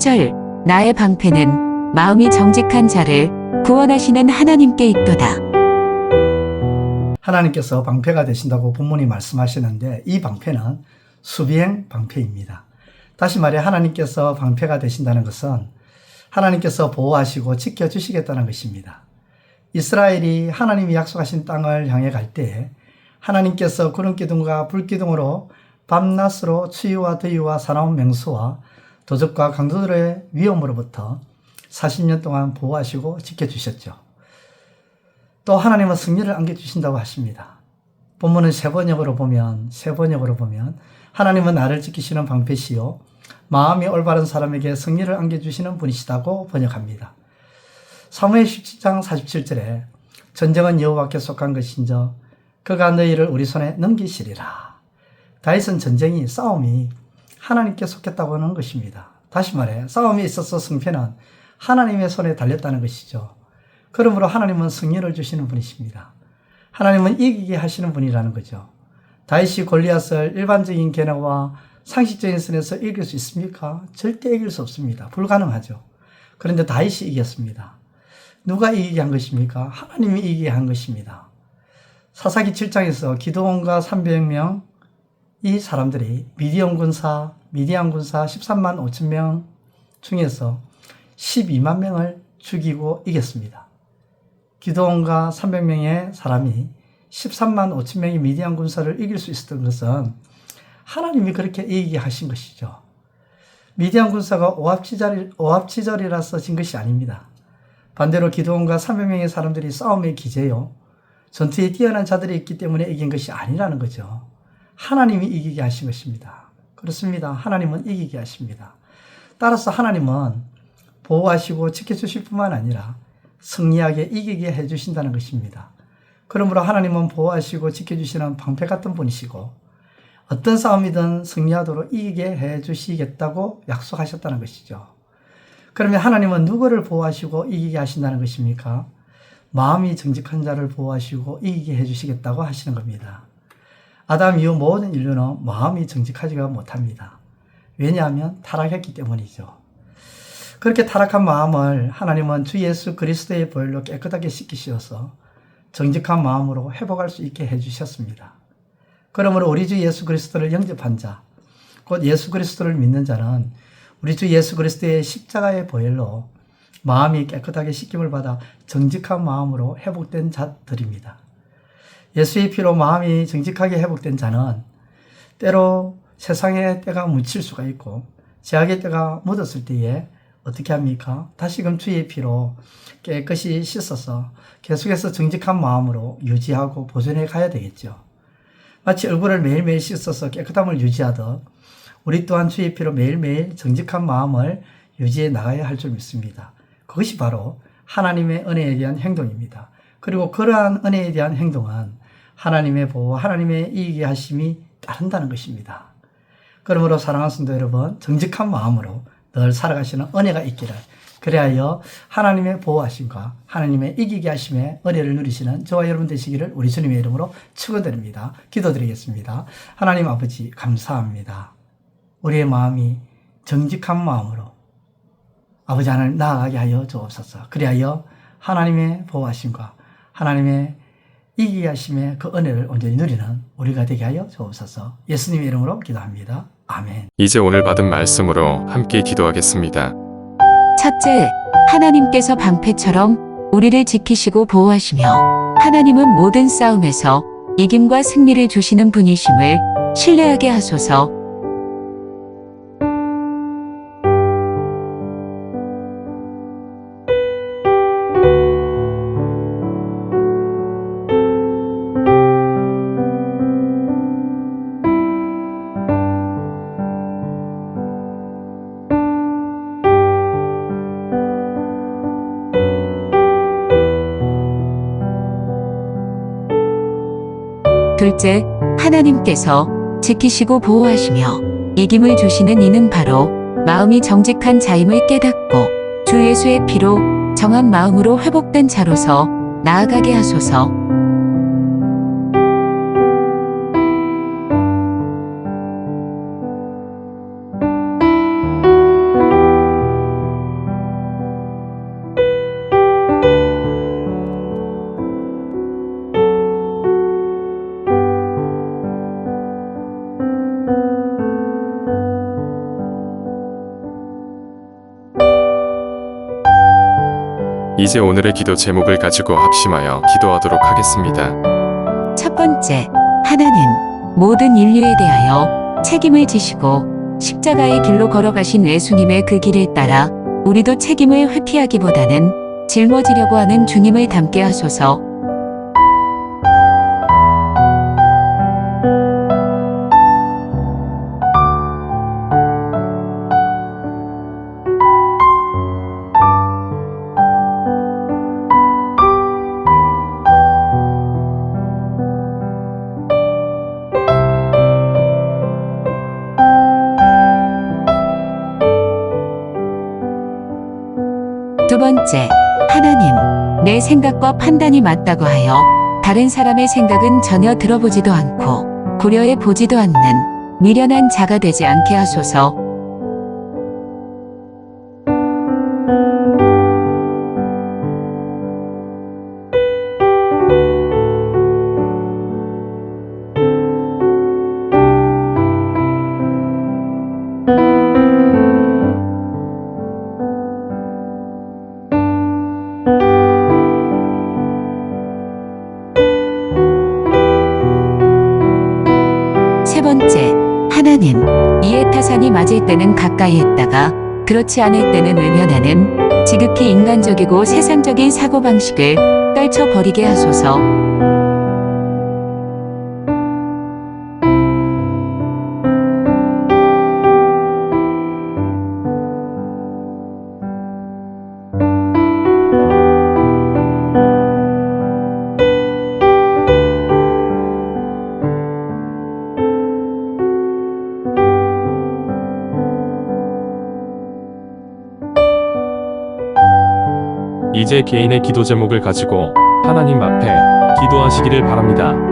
10절 나의 방패는 마음이 정직한 자를 구원하시는 하나님께 있도다. 하나님께서 방패가 되신다고 본문이 말씀하시는데 이 방패는 수비행 방패입니다. 다시 말해 하나님께서 방패가 되신다는 것은 하나님께서 보호하시고 지켜주시겠다는 것입니다. 이스라엘이 하나님이 약속하신 땅을 향해 갈 때 하나님께서 구름기둥과 불기둥으로 밤낮으로 추위와 더위와 사나운 맹수와 도적과 강도들의 위험으로부터 40년 동안 보호하시고 지켜주셨죠. 또 하나님은 승리를 안겨주신다고 하십니다. 본문은 세 번역으로 보면 하나님은 나를 지키시는 방패시요 마음이 올바른 사람에게 승리를 안겨주시는 분이시다고 번역합니다. 사무엘 17장 47절에 전쟁은 여호와께 속한 것인저 그가 너희를 우리 손에 넘기시리라. 다윗은 전쟁이 싸움이 하나님께 속했다고 하는 것입니다. 다시 말해 싸움이 있어서 승패는 하나님의 손에 달렸다는 것이죠. 그러므로 하나님은 승리를 주시는 분이십니다. 하나님은 이기게 하시는 분이라는 거죠. 다윗이 골리앗을 일반적인 계략과 상식적인 선에서 이길 수 있습니까? 절대 이길 수 없습니다. 불가능하죠. 그런데 다윗이 이겼습니다. 누가 이기게 한 것입니까? 하나님이 이기게 한 것입니다. 사사기 7장에서 기드온과 300명 이 사람들이 미디안 군사 13만 5천 명 중에서 12만 명을 죽이고 이겼습니다. 기드온과 300명의 사람이 13만 5천 명의 미디안 군사를 이길 수 있었던 것은 하나님이 그렇게 이기게 하신 것이죠. 미디안 군사가 오합지졸이라서 진 것이 아닙니다. 반대로 기드온과 300명의 사람들이 싸움의 기재요. 전투에 뛰어난 자들이 있기 때문에 이긴 것이 아니라는 거죠. 하나님이 이기게 하신 것입니다. 그렇습니다. 하나님은 이기게 하십니다. 따라서 하나님은 보호하시고 지켜주실 뿐만 아니라 승리하게 이기게 해주신다는 것입니다. 그러므로 하나님은 보호하시고 지켜주시는 방패 같은 분이시고 어떤 싸움이든 승리하도록 이기게 해주시겠다고 약속하셨다는 것이죠. 그러면 하나님은 누구를 보호하시고 이기게 하신다는 것입니까? 마음이 정직한 자를 보호하시고 이기게 해주시겠다고 하시는 겁니다. 아담 이후 모든 인류는 마음이 정직하지가 못합니다. 왜냐하면 타락했기 때문이죠. 그렇게 타락한 마음을 하나님은 주 예수 그리스도의 보혈로 깨끗하게 씻기시어서 정직한 마음으로 회복할 수 있게 해주셨습니다. 그러므로 우리 주 예수 그리스도를 영접한 자, 곧 예수 그리스도를 믿는 자는 우리 주 예수 그리스도의 십자가의 보혈로 마음이 깨끗하게 씻김을 받아 정직한 마음으로 회복된 자들입니다. 예수의 피로 마음이 정직하게 회복된 자는 때로 세상의 때가 묻힐 수가 있고 죄악의 때가 묻었을 때에 어떻게 합니까? 다시금 주의 피로 깨끗이 씻어서 계속해서 정직한 마음으로 유지하고 보존해 가야 되겠죠. 마치 얼굴을 매일매일 씻어서 깨끗함을 유지하듯 우리 또한 주의 피로 매일매일 정직한 마음을 유지해 나가야 할 줄 믿습니다. 그것이 바로 하나님의 은혜에 대한 행동입니다. 그리고 그러한 은혜에 대한 행동은 하나님의 보호, 하나님의 이기게 하심이 따른다는 것입니다. 그러므로 사랑하는 성도 여러분, 정직한 마음으로 늘 살아가시는 은혜가 있기를, 그래야 하나님의 보호하심과 하나님의 이기게 하심의 은혜를 누리시는 저와 여러분 되시기를 우리 주님의 이름으로 축원드립니다. 기도드리겠습니다. 하나님 아버지 감사합니다. 우리의 마음이 정직한 마음으로 아버지 하나님 나아가게 하여 주옵소서. 그리하여 하나님의 보호하심과 하나님의 이기게 하심의 그 은혜를 온전히 누리는 우리가 되게 하여 주옵소서. 예수님의 이름으로 기도합니다. 아멘. 이제 오늘 받은 말씀으로 함께 기도하겠습니다. 첫째, 하나님께서 방패처럼 우리를 지키시고 보호하시며 하나님은 모든 싸움에서 이김과 승리를 주시는 분이심을 신뢰하게 하소서. 둘째, 하나님께서 지키시고 보호하시며 이김을 주시는 이는 바로 마음이 정직한 자임을 깨닫고 주 예수의 피로 정한 마음으로 회복된 자로서 나아가게 하소서. 이제 오늘의 기도 제목을 가지고 합심하여 기도하도록 하겠습니다. 첫 번째, 하나님, 모든 인류에 대하여 책임을 지시고 십자가의 길로 걸어가신 예수님의 그 길을 따라 우리도 책임을 회피하기보다는 짊어지려고 하는 주님을 닮게 하소서. 두 번째, 하나님, 내 생각과 판단이 맞다고 하여 다른 사람의 생각은 전혀 들어보지도 않고 고려해 보지도 않는 미련한 자가 되지 않게 하소서. 세 번째, 하나님, 이해타산이 맞을 때는 가까이 했다가 그렇지 않을 때는 외면하는 지극히 인간적이고 세상적인 사고방식을 떨쳐버리게 하소서. 이제 개인의 기도 제목을 가지고 하나님 앞에 기도하시기를 바랍니다.